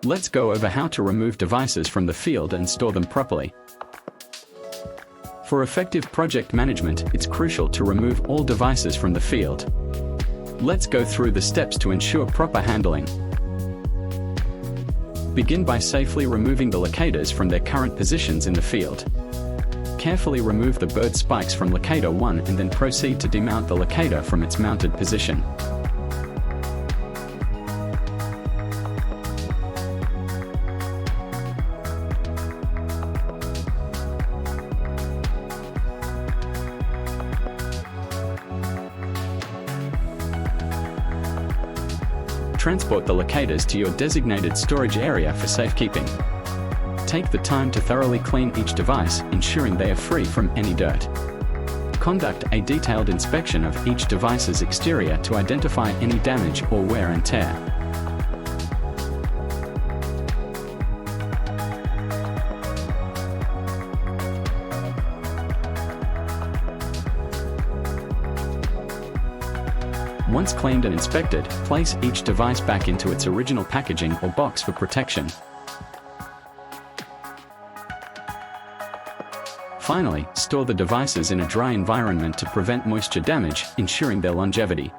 Let's go over how to remove devices from the field and store them properly. For effective project management, it's crucial to remove all devices from the field. Let's go through the steps to ensure proper handling. Begin by safely removing the locators from their current positions in the field. Carefully remove the bird spikes from locator 1 and then proceed to demount the locator from its mounted position. Transport the locators to your designated storage area for safekeeping. Take the time to thoroughly clean each device, ensuring they are free from any dirt. Conduct a detailed inspection of each device's exterior to identify any damage or wear and tear. Once cleaned and inspected, place each device back into its original packaging or box for protection. Finally, store the devices in a dry environment to prevent moisture damage, ensuring their longevity.